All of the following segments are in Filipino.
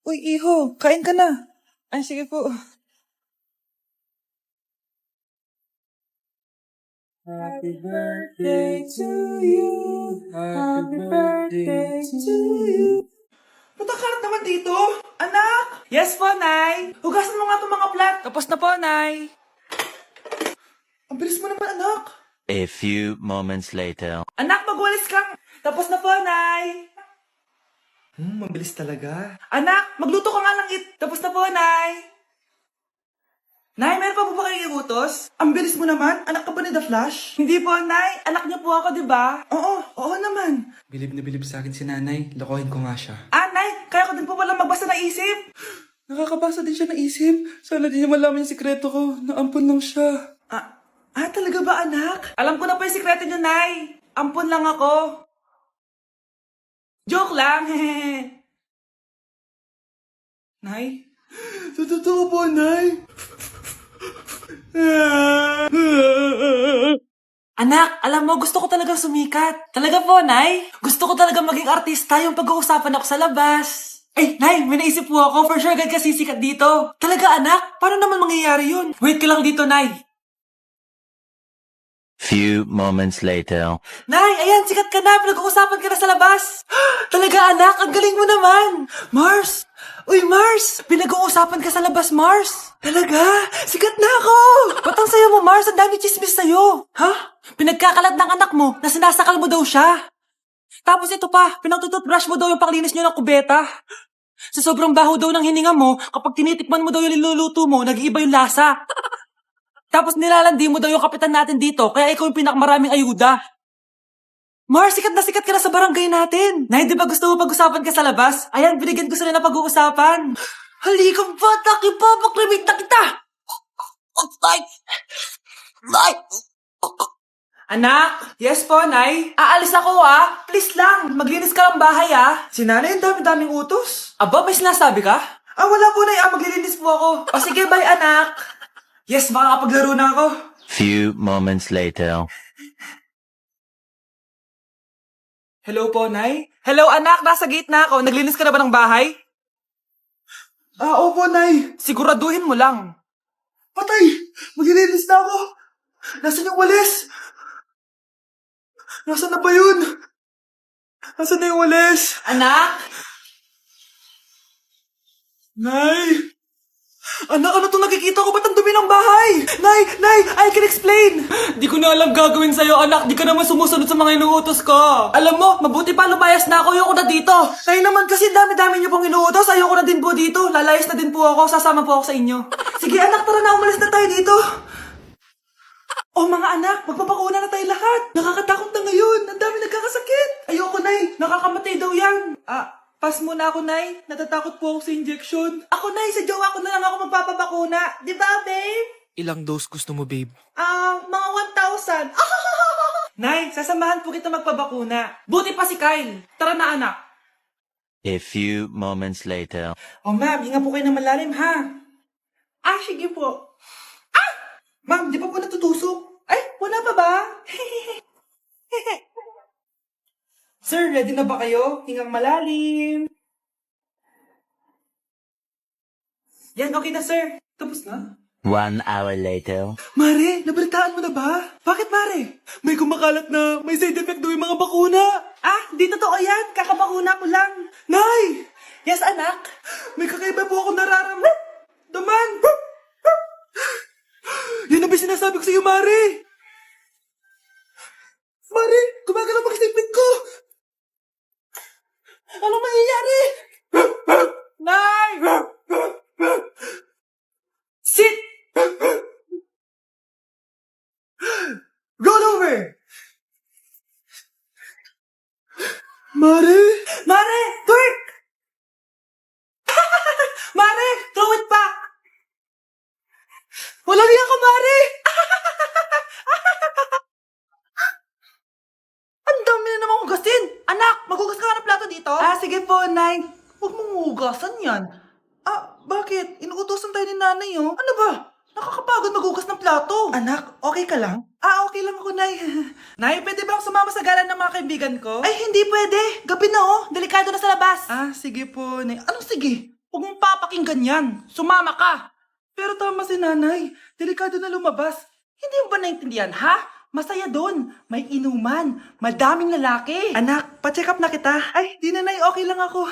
Uy, iho, kain ka na. Ay, sige po. Happy birthday to you. Happy birthday to you. Punta ka naman dito, anak. Yes po, Nay. Hugasan mo nga itong mga plat. Tapos na po, Nay. Ang bilis mo naman, anak. A few moments later. Anak, magwalis kang. Tapos na po, Nay. Mabilis talaga. Anak, magluto ka nga ng Tapos na po, Nay. Nay, meron pa po ba kayong iutos? Ang bilis mo naman. Anak ka ba ni The Flash? Hindi po, Nay. Anak niyo po ako, di ba? Oo naman. Bilib na bilib sa akin si Nanay. Lokohin ko nga siya. Nay, kaya ko din po pala magbasa ng isip. Nakakabasa din siya ng isip. Sana din niya malaman yung sikreto ko. Naampon lang siya. Talaga ba, anak? Alam ko na po yung sikreto niyo, Nay. Ampon lang ako. Joke lang, hehe. Nay? Sa totoo po, Nay? Anak, alam mo, gusto ko talagang sumikat. Talaga po, Nay? Gusto ko talagang maging artista yung pag-uusapan ako sa labas. Nay, may naisip po ako. For sure, agad kasi sikat dito. Talaga, anak? Paano naman mangyayari yun? Wait ka lang dito, Nay. Few moments later. Nay, ayan, sikat ka na. Pinag-uusapan ka na sa labas. Talaga, anak, ang galing mo naman. Mars! Uy, Mars! Pinag-uusapan ka sa labas, Mars. Talaga? Sikat na ako! Ba't ang sayo mo, Mars? Ang dami chismis sa'yo. Ha? Pinagkakalat ng anak mo na sinasakal mo daw siya. Tapos ito pa, pinagtututbrush mo daw yung panglinis nyo ng kubeta. Sa sobrang baho daw ng hininga mo, kapag tinitikman mo daw yung niluluto mo, nag-iiba yung lasa. Tapos nilalandi mo daw yung kapitan natin dito, kaya ikaw yung pinakamaraming ayuda. Mars, sikat ka na sa barangay natin. Nay, di ba gusto mo pag-usapan ka sa labas? Ayan, binigyan ko sila na pag-uusapan. Halika, bata, ipapakrimit na kita. Anak? Yes po, Nay. Aalis ako, Please lang, maglinis ka ng bahay, Si Nanay, ang dami-daming utos. Aba, may sinasabi ka? Wala po, Nay. Maglilinis po ako. O sige, bye, anak. Yes, makakapaglaro na ako. Few moments later. Hello po, Nay? Hello, anak. Nasa gate na ako. Naglinis ka na ba ng bahay? Opo, Nay. Siguraduhin mo lang. Patay! Maglilinis na ako. Nasaan yung walis? Nasaan na ba yun? Nasaan na yung walis? Anak? Nay! Anak, ano to nakikita ko? Ba't ang dumi ng bahay? Nay! I can explain! Di ko na alam gagawin sa'yo, anak. Di ka naman sumusunod sa mga inuutos ko. Alam mo, mabuti pa lumayas na ako. Ayoko na dito. Nay naman kasi dami-dami niyo pong inuutos. Ayoko na din po dito. Lalayas na din po ako. Sasama po ako sa inyo. Sige, anak, tara na. Umalis na tayo dito. Mga anak, magpapakuna na tayo lahat. Nakakatakot na ngayon. Ang dami nagkakasakit. Ayoko, Nay. Nakakamatay daw yan. Pass muna ako, Nay. Natatakot po ako sa injection. Ako, Nay, sa jowa ko na lang ako magpapabakuna. Di ba, babe? Ilang dose gusto mo, babe? Mga 1,000. Nay, sasamahan po kita magpabakuna. Buti pa si Kyle. Tara na, anak. A few moments later. Ma'am, hinga po kayo ng malalim, ha? Sige po. Ma'am, di pa po natutusok? Wala pa ba? Sir, ready na ba kayo? Hingang malalim. Yan, okay na, sir. Tapos na. 1 hour later. Mare, nabalitaan mo na ba? Bakit, Mare? May kumakalat na may side effect daw yung mga bakuna. Di totoo yan. Kakabakuna ko lang. Nay! Yes, anak? May kakaiba po ako nararamdaman. Yan ang ba sinasabi ko sa iyo, Mare? Mare, gumagalaw mag-isipin ko. Anong mangyayari? Nay! Sit! Roll over! Mare! Mare! Twerk! Mare! Throw it back! Wala niya ako, Mare! Ang dami na namang hugasin! Anak, maghugas ka ng plato dito? Sige po, Nay. Huwag mong hugasan yan. Bakit? Inuutosan tayo ni Nanay, oh. Ano ba? Nakakapagod maghugas ng plato. Anak, okay ka lang? Okay lang ako, Nay. Nay, pwede ba akong sumama sa gala ng mga kaibigan ko? Hindi pwede. Gabi na, oh. Delikado na sa labas. Sige po, Nay. Anong sige? Huwag mong papakinggan yan. Sumama ka. Pero tama si nanay. Delikado na lumabas. Hindi mo ba naintindihan, ha? Masaya doon. May inuman. Madaming lalaki. Anak, pa-check up na kita. Ay, di nanay, okay lang ako.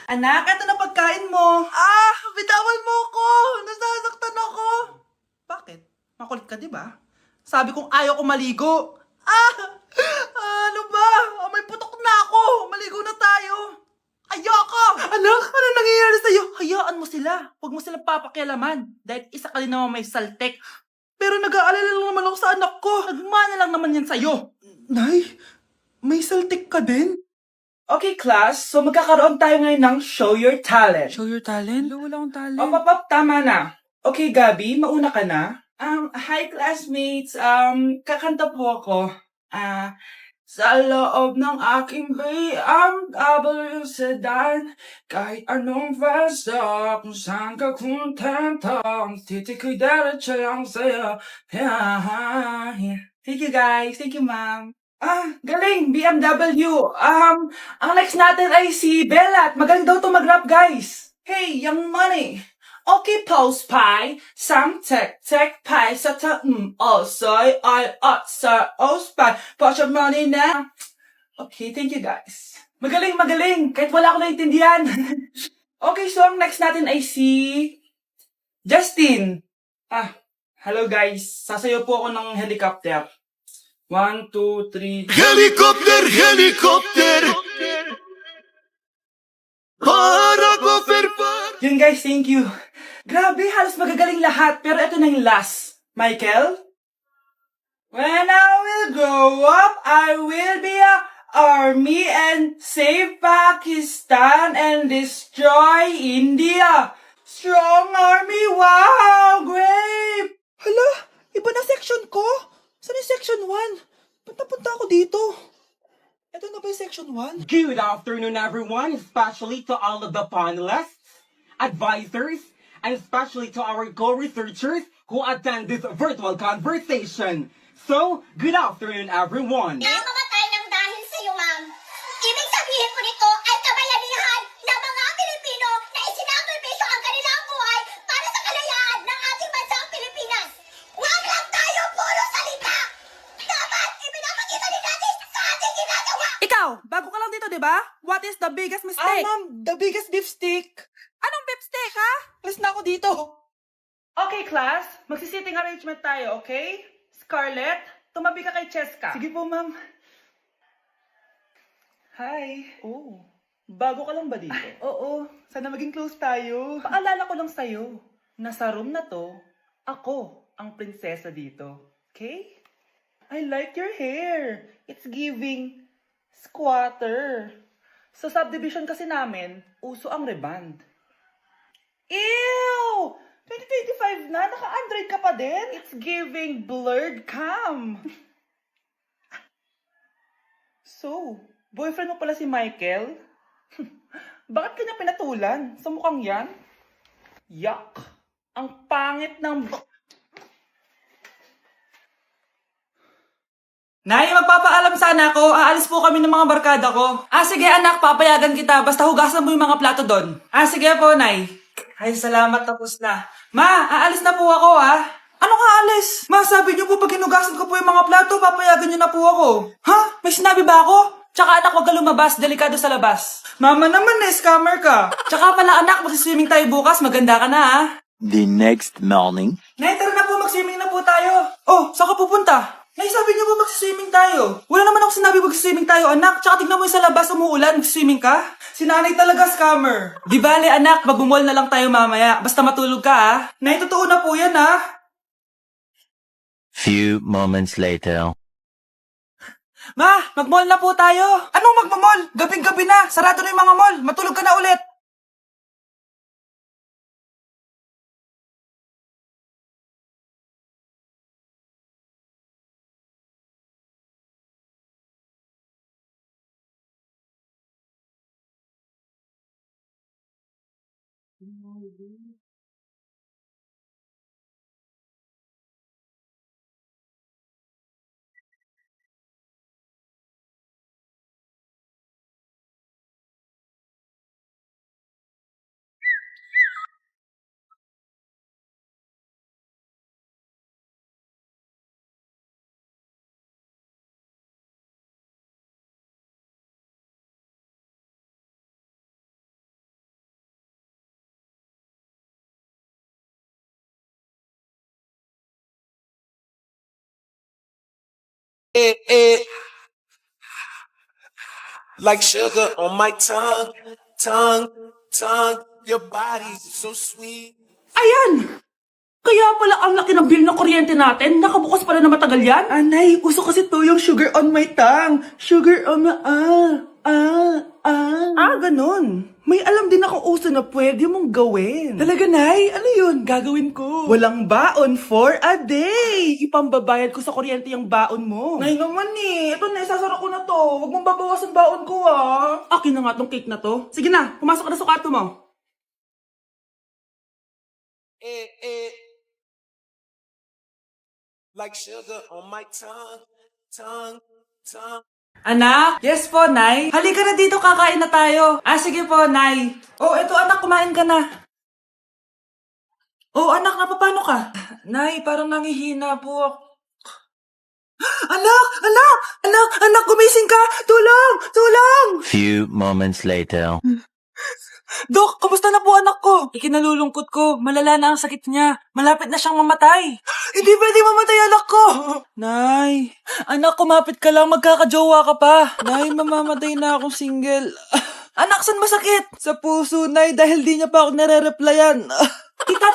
Anak, eto na pagkain mo. Ah, bitawan mo ako. Nasasaktan ako. Bakit? Makulit ka, di ba? Sabi kong ayaw ko maligo. Ah! Ano ba? May putok na ako. Maligo na tayo. Ayoko! Anak, ano nangyayari sa'yo? Hayaan mo sila. Huwag mo silang papakialaman. Dahil isa ka din naman may saltek. Pero nag-aalala lang naman ako sa anak ko. Nagmana lang naman yan sa'yo. Nay, may saltik ka din? Okay, class. So, magkakaroon tayo ngayon ng Show Your Talent. Show Your Talent? Wala akong talent. O, Pop, tama na. Okay, Gabi, mauna ka na. Hi, classmates. Kakanta po ako. Sa loob ng aking BMW sedan, kahit anong basta, kung saan ka kontento, ang titik ko'y diretso lang sa'yo. Thank you guys, thank you ma'am. Galing, BMW. Ang next natin ay si Bellat. Magaling daw to mag-rap, guys. Hey, Young Money. Okay, Pulse Pie, Sam Tech Pie, sa soy, sa Spy, put your money now. Okay, thank you guys. Magaling, kahit wala ko naintindihan. Okay, so ang next natin ay si Justin. Hello guys, sasayaw po ako ng helicopter. 1, 2, 3. Helicopter, helicopter. Para ko Yun guys, thank you. Grabe, halos magagaling lahat. Pero ito na yung last. Michael? When I will grow up, I will be a army and save Pakistan and destroy India. Strong army, wow, great! Hala, iba na section ko. Saan yung section 1? Ba't napunta ako dito? Ito na ba yung section 1? Good afternoon, everyone, especially to all of the panelists, advisors, and especially to our co-researchers who attend this virtual conversation. So, good afternoon, everyone. Namamatay ng dahil sa iyo, ma'am. Ibig sabihin po nito ay kabayanihan ng mga Pilipino na isinakripisyo ang kanilang buhay para sa kalayaan ng ating bansang Pilipinas. Huwag lang tayo puro salita! Dapat ipinapakita din natin sa ating ginagawa! Ikaw, bago ka lang dito, di ba? What is the biggest mistake? Ma'am, the biggest beef stick. Anong beef stick, ha? Alis na ako dito. Okay, class. Magsisitting arrangement tayo, okay? Scarlett, tumabi ka kay Cheska. Sige po, ma'am. Hi. Oh, bago ka lang ba dito? Oo, sana maging close tayo. Paalala ko lang sa'yo, na sa room na to, ako ang prinsesa dito. Okay? I like your hair. It's giving squatter. Sa subdivision kasi namin, uso ang reband. Ew! 2025 na, naka-Android ka pa din? It's giving blurred cam. So, boyfriend mo pala si Michael? Bakit kanya pinatulan? Sa mukhang yan? Yuck! Ang pangit ng... Nay, magpapaalam sana ako. Aalis po kami ng mga barkada ko. Sige anak, papayagan kita. Basta hugasan mo yung mga plato doon. Sige po, Nay. Ay, salamat, tapos na. Ma, aalis na po ako, ha? Ano ka aalis? Ma, sabi niyo po pag hinugasan ko po yung mga plato, papayagan niyo na po ako. Ha? May sinabi ba ako? Tsaka anak, huwag ka lumabas. Delikado sa labas. Mama naman, scammer ka. Tsaka pala anak, magsiswimming tayo bukas. Maganda ka na, ha? The next morning. Nay, tara na po, mag-swimming na po tayo. Oh, saan ka pupunta? Nay, sabi niyo ba mag-swimming tayo? Wala naman ako sinabi mag-swimming tayo, anak. Tsaka tignan mo yung sa labas, umuulan, mag-swimming ka. Si nanay talaga scammer. Di bale, anak, mag-mall na lang tayo mamaya. Basta matulog ka, ha? Nay, totoo na po yan, ha? Few moments later. Ma, mag-mall na po tayo. Anong mag-mall? Gabing-gabi na. Sarado na yung mga mall. Matulog ka na ulit. Like sugar on my tongue, tongue, tongue. Your body's so sweet. Ayan! Kaya pala ang laki ng bill ng kuryente natin. Nakabukas pala na matagal yan. Anay, uso kasi to yung sugar on my tongue. Sugar on my... ganun. May alam din ako uso na pwede mong gawin. Talaga, Nay? Ano yun? Gagawin ko. Walang baon for a day. Ipambabayad ko sa kuryente yung baon mo. Nay naman eh. Ito na, isasara ko na to. Huwag mong babawasan baon ko ah. Akin na nga tong cake na to. Sige na, pumasok ka na sa kwarto mo. Like sugar on my tongue, tongue, tongue. Anak? Yes po, Nay. Halika na dito, kakain na tayo. Sige po, Nay. Eto anak, kumain ka na. Anak, napapano ka? Nay, parang nangihina po ako. Anak, gumising ka! Tulong! Few moments later. Dok, kamusta na po anak ko? Ikinalulungkot ko, malala na ang sakit niya. Malapit na siyang mamatay. Hindi pwede mamatay anak ko! Nay, anak, kumapit ka lang, magkakajowa ka pa. Nay, mamamatay na akong single. Anak, saan masakit? Sa puso, Nay, dahil di niya pa ako nare-replyan.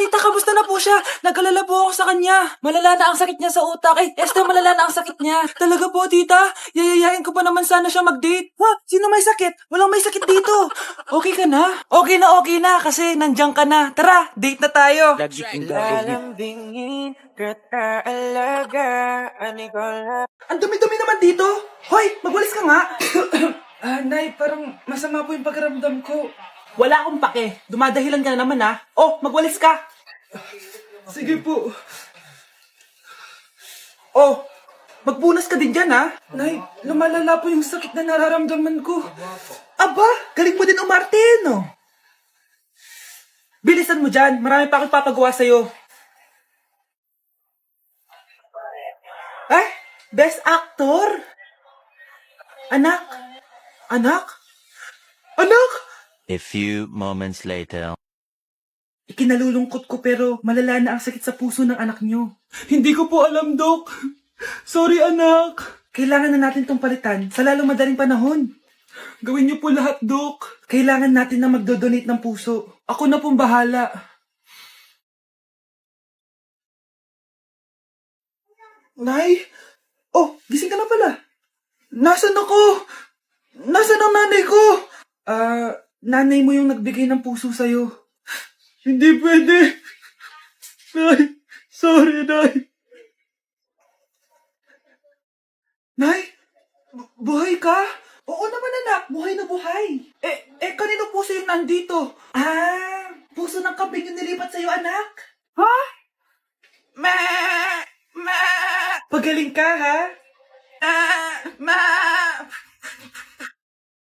Tita, kamusta na po siya? Nag-alala po ako sa kanya. Malala na ang sakit niya sa utak. Esther, malala na ang sakit niya. Talaga po, tita? Yayayain ko pa naman sana siya mag-date. Ha? Sino may sakit? Walang may sakit dito. Okay ka na? Okay na. Kasi nandiyan ka na. Tara, date na tayo. Lalambingin, ang dumi-dumi naman dito. Hoy, magwalis ka nga. Nay, parang masama po yung pakiramdam ko. Wala akong pake. Dumadahilan ka na naman, ha? Magwalis ka. Sige po. Magpunas ka din dyan, ha? Nay, lumalala po yung sakit na nararamdaman ko. Aba, galing mo din umarte, no? Bilisan mo dyan. Marami pa akong papagawa sa'yo. Best actor? Anak? A few moments later. Ikinalulungkot ko pero malala na ang sakit sa puso ng anak niyo. Hindi ko po alam, Dok. Sorry, anak. Kailangan na natin tong palitan sa lalong madaling panahon. Gawin niyo po lahat, Dok. Kailangan natin na magdodonate ng puso. Ako na pong bahala. Nay? Gising ka na pala. Nasaan ako? Nasaan ang nanay ko? Nanay mo yung nagbigay ng puso sa'yo. Hindi pwede. Nay, sorry, Nay. Nay, buhay ka? Oo naman, anak. Buhay na buhay. Kanino puso yung nandito? Puso ng kambing yung nilipat sa'yo, anak. Ha? Ma! Pagaling ka, ha? Ma!